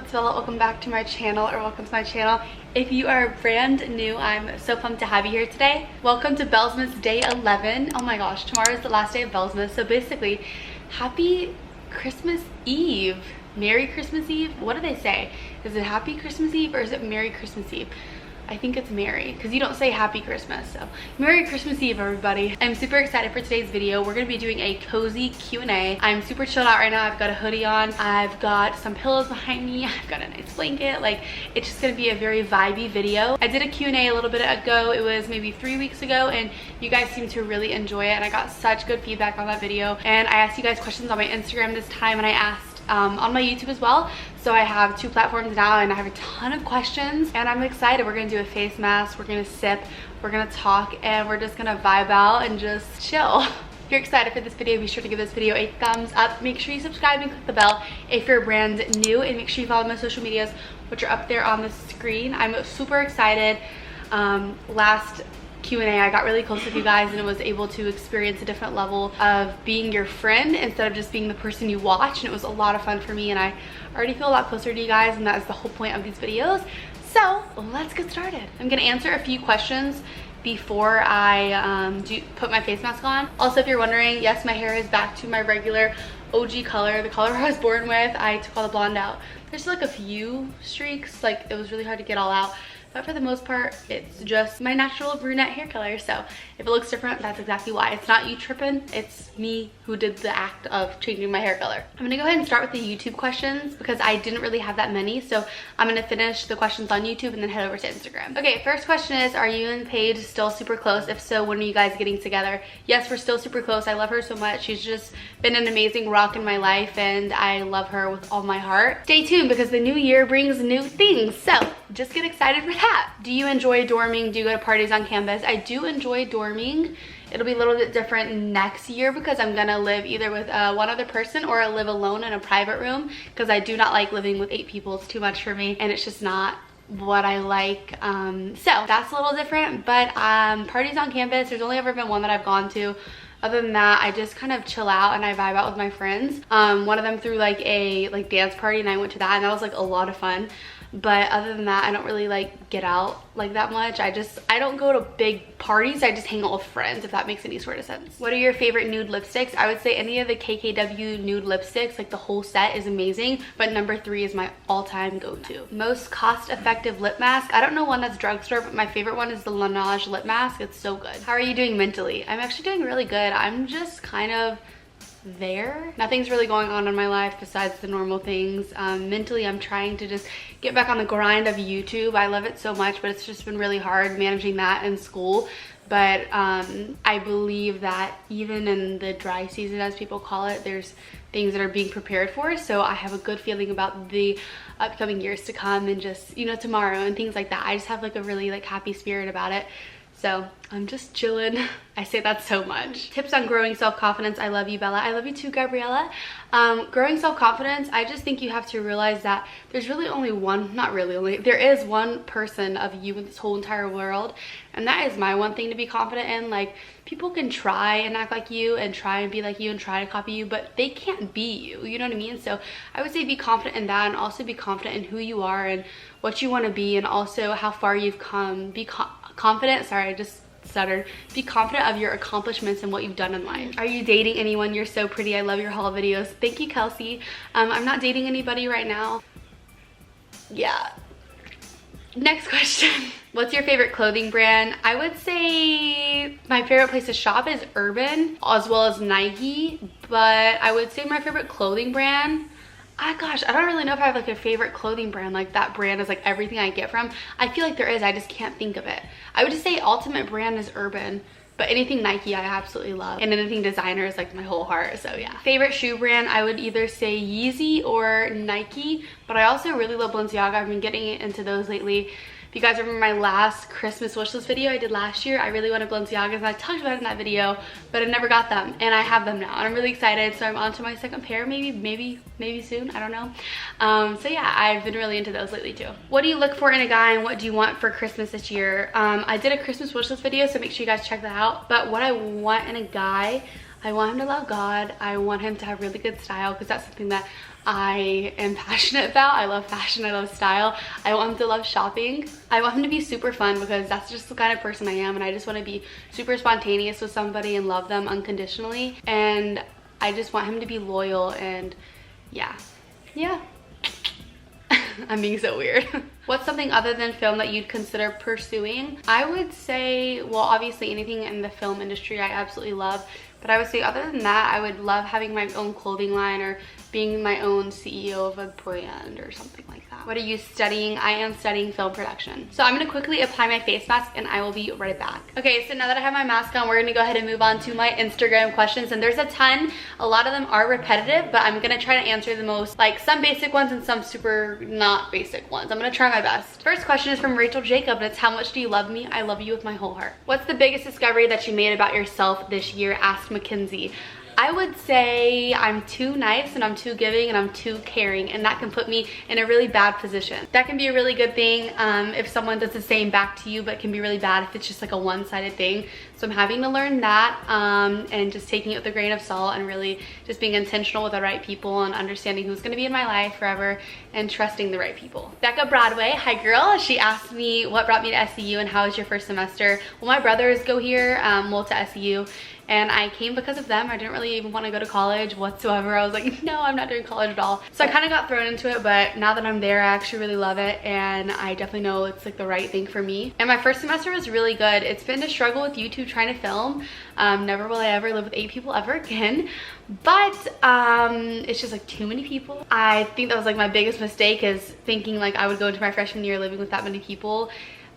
it's Bella. Welcome back to my channel, or welcome to my channel. If you are brand new, I'm so pumped to have you here today. Welcome to Bellzmas day 11. Oh my gosh, tomorrow is the last day of Bellzmas. So basically, happy Christmas Eve. Merry Christmas Eve? What do they say? Is it Happy Christmas Eve or is it Merry Christmas Eve? I think it's Merry, because you don't say Happy Christmas. So Merry Christmas Eve, everybody. I'm super excited for today's video. We're gonna be doing a cozy Q&A. I'm super chilled out right now. I've got a hoodie on. I've got some pillows behind me. I've got a nice blanket. Like, it's just gonna be a very vibey video. I did a Q&A a little bit ago. It was maybe 3 weeks ago, and you guys seemed to really enjoy it, and I got such good feedback on that video. And I asked you guys questions on my Instagram this time, and I asked on my YouTube as well. So I have 2 platforms now, and I have a ton of questions, and I'm excited. We're gonna do a face mask, we're gonna sip, we're gonna talk, and we're just gonna vibe out and just chill. If you're excited for this video, be sure to give this video a thumbs up. Make sure you subscribe and click the bell if you're brand new, and make sure you follow my social medias, which are up there on the screen. I'm super excited. Last Q&A, I got really close with you guys and was able to experience a different level of being your friend instead of just being the person you watch, and it was a lot of fun for me, and I already feel a lot closer to you guys, and that is the whole point of these videos. So let's get started. I'm gonna answer a few questions before I put my face mask on. Also, if you're wondering, yes, my hair is back to my regular OG color, the color I was born with. I took all the blonde out. There's like a few streaks, like it was really hard to get all out. But for the most part, it's just my natural brunette hair color. So if it looks different, that's exactly why. It's not you tripping, it's me who did the act of changing my hair color. I'm gonna go ahead and start with the YouTube questions because I didn't really have that many. So I'm gonna finish the questions on YouTube and then head over to Instagram. Okay, first question is, are you and Paige still super close? If so, when are you guys getting together? Yes, we're still super close. I love her so much. She's just been an amazing rock in my life, and I love her with all my heart. Stay tuned because the new year brings new things. So just get excited for that. Do you enjoy dorming? Do you go to parties on campus? I do enjoy dorming. It'll be a little bit different next year because I'm gonna live either with one other person or I live alone in a private room, because I do not like living with 8 people. It's too much for me, and it's just not what I like. So that's a little different. But parties on campus, there's only ever been one that I've gone to. Other than that, I just kind of chill out and I vibe out with my friends. One of them threw like a dance party, and I went to that, and that was like a lot of fun. But other than that, I don't really like get out like that much. I don't go to big parties. I just hang out with friends, if that makes any sort of sense. What are your favorite nude lipsticks? I would say any of the KKW nude lipsticks, like the whole set is amazing, but number 3 is my all-time go-to. Most cost-effective lip mask? I don't know one that's drugstore, but my favorite one is the Laneige lip mask. It's so good. How are you doing mentally? I'm actually doing really good. I'm just kind of there. Nothing's really going on in my life besides the normal things. Mentally, I'm trying to just get back on the grind of YouTube. I love it so much, but it's just been really hard managing that in school. But I believe that even in the dry season, as people call it, there's things that are being prepared for. So I have a good feeling about the upcoming years to come, and just, you know, tomorrow and things like that. I just have like a really happy spirit about it. So I'm just chilling. I say that so much. Tips on growing self-confidence. I love you, Bella. I love you too, Gabriella. Growing self-confidence, I just think you have to realize that there's really only one, not really only, there is one person of you in this whole entire world. And that is my one thing to be confident in. Like, people can try and act like you and try and be like you and try to copy you, but they can't be you, you know what I mean? So I would say be confident in that, and also be confident in who you are and what you want to be, and also how far you've come. Be confident, sorry, I just stuttered. Be confident of your accomplishments and what you've done in life. Are you dating anyone? You're so pretty. I love your haul videos. Thank you, Kelsey. I'm not dating anybody right now. Yeah. Next question. What's your favorite clothing brand? I would say my favorite place to shop is Urban, as well as Nike, but I would say my favorite clothing brand, gosh, I don't really know if I have like a favorite clothing brand. Like that brand is like everything I get from. I feel like there is, I just can't think of it. I would just say ultimate brand is Urban, but anything Nike I absolutely love, and anything designer is like my whole heart. So yeah. Favorite shoe brand, I would either say Yeezy or Nike, but I also really love Balenciaga. I've been getting into those lately. If you guys remember my last Christmas wishlist video I did last year, I really wanted Balenciagas, and I talked about it in that video, but I never got them, and I have them now, and I'm really excited. So I'm on to my second pair, maybe soon, I don't know. So yeah, I've been really into those lately too. What do you look for in a guy, and what do you want for Christmas this year? I did a Christmas wishlist video, so make sure you guys check that out. But what I want in a guy, I want him to love God. I want him to have really good style, because that's something that I am passionate about. I love fashion, I love style. I want him to love shopping. I want him to be super fun because that's just the kind of person I am, and I just want to be super spontaneous with somebody and love them unconditionally. And I just want him to be loyal, and yeah. I'm being so weird. What's something other than film that you'd consider pursuing? I would say, well, obviously anything in the film industry I absolutely love, but I would say other than that, I would love having my own clothing line or being my own CEO of a brand or something like that. What are you studying? I am studying film production. So I'm gonna quickly apply my face mask and I will be right back. Okay, so now that I have my mask on, we're gonna go ahead and move on to my Instagram questions. And there's a ton. A lot of them are repetitive, but I'm gonna try to answer the most, like some basic ones and some super not basic ones. I'm gonna try my best. First question is from Rachel Jacob, and it's, how much do you love me? I love you with my whole heart. What's the biggest discovery that you made about yourself this year? Asked Mackenzie. I would say I'm too nice and I'm too giving and I'm too caring, and that can put me in a really bad position. That can be a really good thing if someone does the same back to you, but it can be really bad if it's just like a one-sided thing. So I'm having to learn that and just taking it with a grain of salt and really just being intentional with the right people and understanding who's gonna be in my life forever and trusting the right people. Becca Broadway, hi girl. She asked me what brought me to SEU and how was your first semester? Well, my brothers go here, to SEU. And I came because of them. I didn't really even want to go to college whatsoever. I was like, no, I'm not doing college at all. So I kind of got thrown into it, but now that I'm there, I actually really love it. And I definitely know it's like the right thing for me. And my first semester was really good. It's been a struggle with YouTube trying to film. Never will I ever live with 8 people ever again. But it's just like too many people. I think that was like my biggest mistake, is thinking like I would go into my freshman year living with that many people.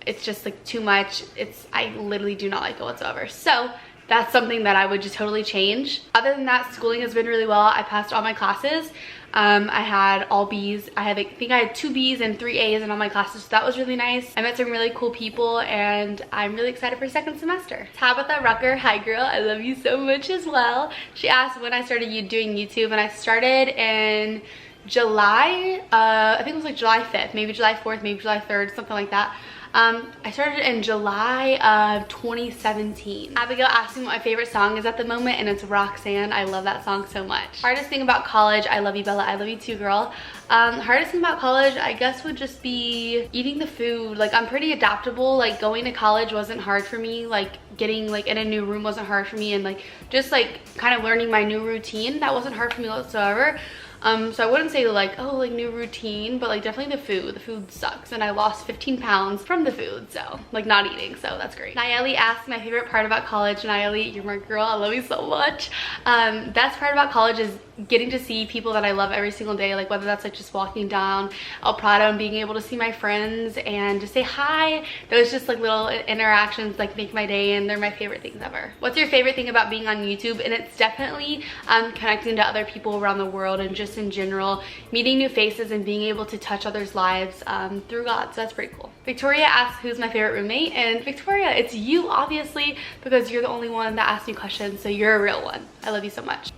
It's just like too much. I literally do not like it whatsoever. So that's something that I would just totally change. Other than that, schooling has been really well. I passed all my classes. I had all B's. I think I had 2 B's and 3 A's in all my classes, so that was really nice. I met some really cool people, and I'm really excited for second semester. Tabitha Rucker, hi girl, I love you so much as well. She asked when I started doing YouTube, and I started in July, I think it was like July 5th, maybe July 4th, maybe July 3rd, something like that. I started in July of 2017. Abigail asked me what my favorite song is at the moment, and it's Roxanne. I love that song so much. Hardest thing about college, I love you Bella, I love you too girl. Hardest thing about college, I guess, would just be eating the food. Like, I'm pretty adaptable. Like, going to college wasn't hard for me. Like, getting like in a new room wasn't hard for me, and like just like kind of learning my new routine, that wasn't hard for me whatsoever. So I wouldn't say like, oh, like new routine, but like definitely the food sucks, and I lost 15 pounds from the food, so like not eating, so that's great. Nayeli asked my favorite part about college. Nayeli, you're my girl, I love you so much. Best part about college is getting to see people that I love every single day, like whether that's like just walking down El Prado and being able to see my friends and just say hi. Those just like little interactions like make my day, and they're my favorite things ever. What's your favorite thing about being on YouTube? And it's definitely connecting to other people around the world, and just in general meeting new faces and being able to touch others' lives through God. So that's pretty cool. Victoria asks who's my favorite roommate, and Victoria, it's you obviously, because you're the only one that asks me questions, so you're a real one. I love you so much.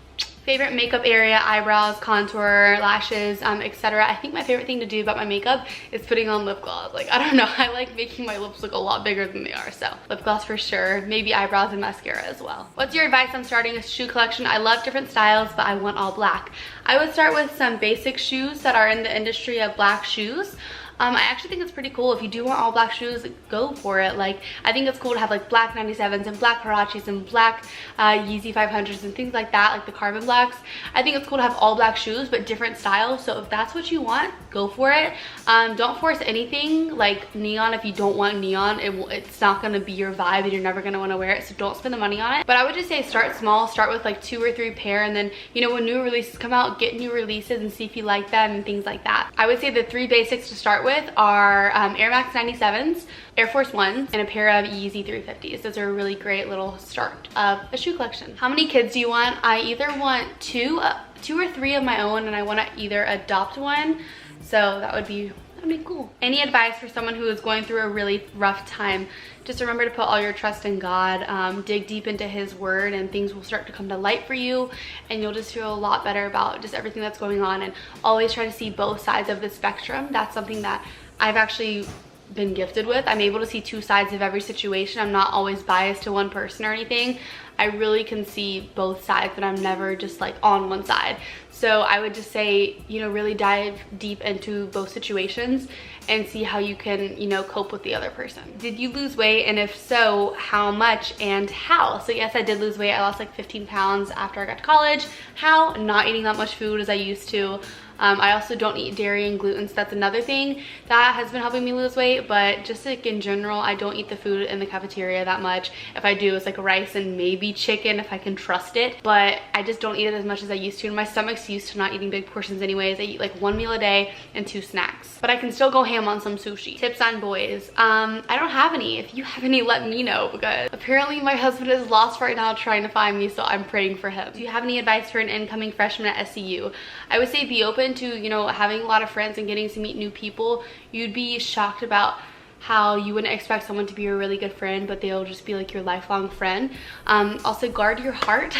Favorite makeup area, eyebrows, contour, lashes, etc. I think my favorite thing to do about my makeup is putting on lip gloss. Like, I don't know, I like making my lips look a lot bigger than they are. So lip gloss for sure, maybe eyebrows and mascara as well. What's your advice on starting a shoe collection? I love different styles, but I want all black. I would start with some basic shoes that are in the industry of black shoes. I actually think it's pretty cool. If you do want all black shoes, go for it. Like, I think it's cool to have like black 97s and black Huaraches and black Yeezy 500s and things like that, like the carbon blacks. I think it's cool to have all black shoes, but different styles. So if that's what you want, go for it. Don't force anything like neon. If you don't want neon, it's not gonna be your vibe, and you're never gonna wanna wear it. So don't spend the money on it. But I would just say start small, start with like 2 or 3 pair, and then, you know, when new releases come out, get new releases and see if you like them and things like that. I would say the 3 basics to start with are Air Max 97s, Air Force 1s, and a pair of Yeezy 350s. Those are a really great little start of a shoe collection. How many kids do you want? I either want 2 or 3 of my own, and I want to either adopt one. So that'd be cool. Any advice for someone who is going through a really rough time? Just remember to put all your trust in God, dig deep into his word, and things will start to come to light for you, and you'll just feel a lot better about just everything that's going on. And always try to see both sides of the spectrum. That's something that I've actually been gifted with. I'm able to see two sides of every situation. I'm not always biased to one person or anything. I really can see both sides, and I'm never just like on one side. So I would just say, you know, really dive deep into both situations and see how you can, you know, cope with the other person. Did you lose weight? And if so, how much and how? So yes, I did lose weight. I lost like 15 pounds after I got to college. How? Not eating that much food as I used to. I also don't eat dairy and gluten, so that's another thing that has been helping me lose weight. But just like in general, I don't eat the food in the cafeteria that much. If I do, it's like rice and maybe chicken if I can trust it, but I just don't eat it as much as I used to, and my stomach's used to not eating big portions anyways. I eat like 1 meal a day and 2 snacks, but I can still go ham on some sushi. Tips on boys? I don't have any. If you have any, let me know, because apparently my husband is lost right now trying to find me, so I'm praying for him. Do you have any advice for an incoming freshman at SCU? I would say be open to, you know, having a lot of friends and getting to meet new people. You'd be shocked about how you wouldn't expect someone to be your really good friend, but they'll just be like your lifelong friend. Also, guard your heart.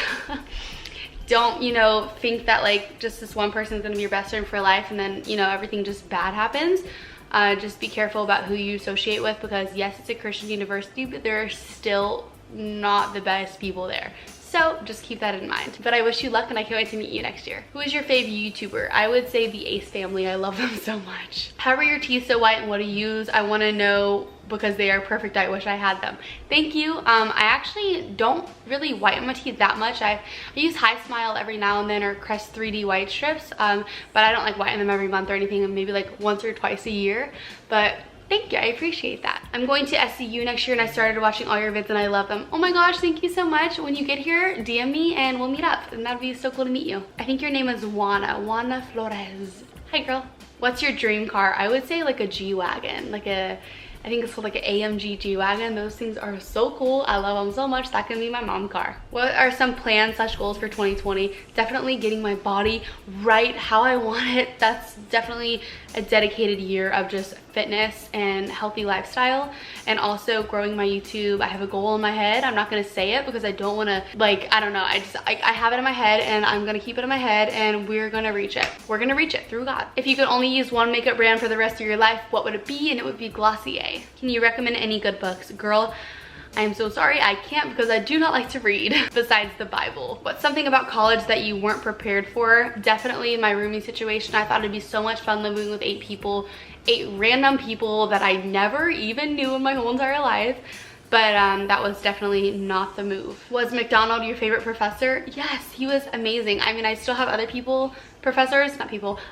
Don't, you know, think that like just this one person is going to be your best friend for life and then, you know, everything just bad happens. Just be careful about who you associate with, because yes, it's a Christian university, but there are still not the best people there. So just keep that in mind. But I wish you luck, and I can't wait to meet you next year. Who is your favorite YouTuber? I would say the Ace family. I love them so much. How are your teeth so white and what do you use? I want to know because they are perfect. I wish I had them. Thank you. I actually don't really whiten my teeth that much. I use High Smile every now and then, or Crest 3D white strips, but I don't like whiten them every month or anything, and maybe like once or twice a year. But thank you, I appreciate that. I'm going to SCU next year and I started watching all your vids and I love them. Oh my gosh, thank you so much. When you get here, DM me and we'll meet up, and that'd be so cool to meet you. I think your name is Juana Flores. Hi girl. What's your dream car? I would say like a G-Wagon, like I think it's called like an AMG G-Wagon. Those things are so cool. I love them so much. That can be my mom's car. What are some plans / goals for 2020? Definitely getting my body right how I want it. That's definitely a dedicated year of just fitness and healthy lifestyle, and also growing my YouTube. I have a goal in my head. I'm not gonna say it because I don't want to, like, I don't know. I have it in my head, and I'm gonna keep it in my head, and we're gonna reach it. We're gonna reach it through God. If you could only use one makeup brand for the rest of your life, what would it be? And it would be Glossier. Can you recommend any good books? Girl, I'm so sorry, I can't, because I do not like to read besides the Bible. What's something about college that you weren't prepared for? Definitely my roomie situation. I thought it'd be so much fun living with 8 people, 8 random people that I never even knew in my whole entire life. But that was definitely not the move. Was McDonald your favorite professor? Yes, he was amazing. I mean, I still have other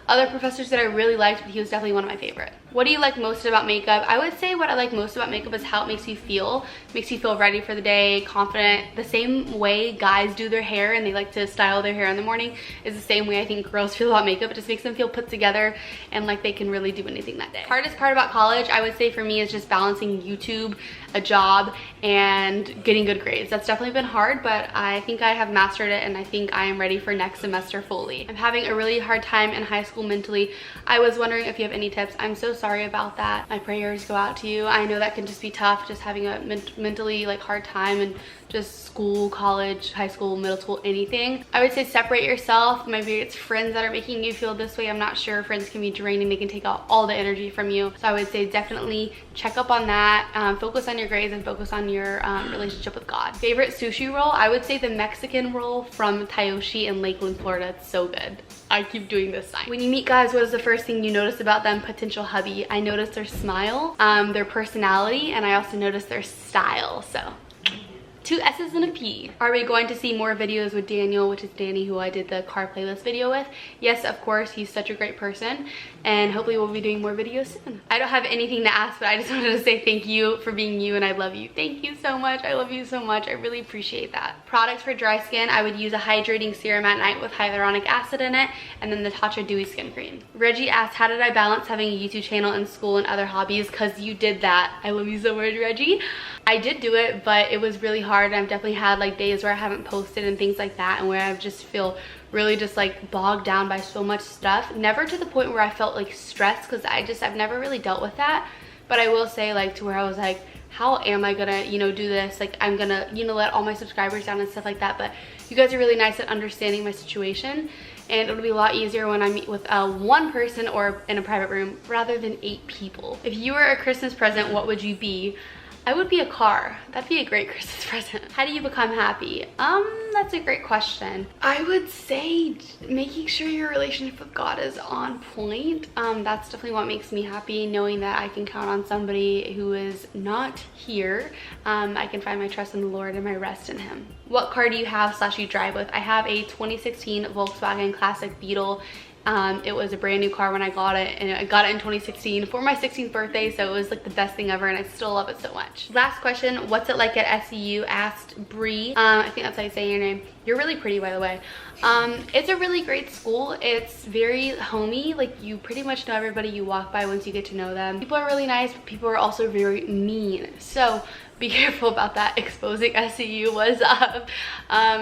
other professors that I really liked, but he was definitely one of my favorite. What do you like most about makeup? I would say what I like most about makeup is how it makes you feel. It makes you feel ready for the day, confident. The same way guys do their hair and they like to style their hair in the morning is the same way I think girls feel about makeup. It just makes them feel put together and like they can really do anything that day. Hardest part about college, I would say for me, is just balancing YouTube, a job, and getting good grades. That's definitely been hard, but I think I have mastered it, and I think I am ready for next semester fully. I'm having a really hard time in high school mentally. I was wondering if you have any tips. I'm so sorry about that. My prayers go out to you. I know that can just be tough, just having a mentally like hard time, and just school, college, high school, middle school, anything. I would say separate yourself. Maybe it's friends that are making you feel this way. I'm not sure. Friends can be draining. They can take out all the energy from you. So I would say definitely check up on that. Focus on your grades and focus on your relationship with God. Favorite sushi roll? I would say the Mexican roll from Tayoshi in Lakeland, Florida. It's so good. I keep doing this sign. When you meet guys, what is the first thing you notice about them? Potential hubby. I notice their smile, their personality, and I also notice their style. So 2 S's and a P. Are we going to see more videos with Daniel, which is Danny, who I did the car playlist video with? Yes, of course. He's such a great person, and hopefully we'll be doing more videos soon. I don't have anything to ask, but I just wanted to say thank you for being you, and I love you. Thank you so much. I love you so much. I really appreciate that. Products for dry skin, I would use a hydrating serum at night with hyaluronic acid in it, and then the Tatcha Dewy Skin Cream. Reggie asked, how did I balance having a YouTube channel and school and other hobbies? Because you did that. I love you so much, Reggie. I did do it, but it was really hard. I've definitely had like days where I haven't posted and things like that, and where I just feel really just like bogged down by so much stuff. Never to the point where I felt like stressed, because I've never really dealt with that. But I will say, like, to where I was like, how am I gonna, you know, do this? Like, I'm gonna, you know, let all my subscribers down and stuff like that. But you guys are really nice at understanding my situation, and it'll be a lot easier when I'm with one person or in a private room rather than 8 people. If you were a Christmas present, what would you be? I would be a car. That'd be a great Christmas present. How do you become happy? That's a great question. I would say making sure your relationship with God is on point. That's definitely what makes me happy, knowing that I can count on somebody who is not here. I can find my trust in the Lord and my rest in Him. What car do you have / you drive with? I have a 2016 Volkswagen Classic Beetle. It was a brand new car when I got it, and I got it in 2016 for my 16th birthday, so it was like the best thing ever, and I still love it so much. Last question, what's it like at SCU? Asked Bree. I think that's how you say your name. You're really pretty, by the way. It's a really great school. It's very homey. Like, you pretty much know everybody you walk by once you get to know them. People are really nice, but people are also very mean. So be careful about that. Exposing SCU was up.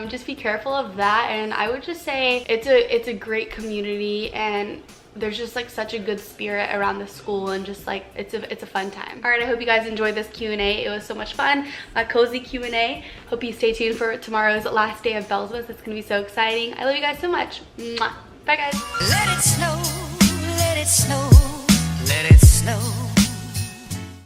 Just be careful of that. And I would just say it's a great community, and there's just like such a good spirit around the school, and just like it's a fun time. All right, I hope you guys enjoyed this Q&A. It was so much fun. My cozy Q&A. Hope you stay tuned for tomorrow's last day of Bellzmas. It's gonna be so exciting. I love you guys so much. Mwah. Bye guys. Let it snow, let it snow.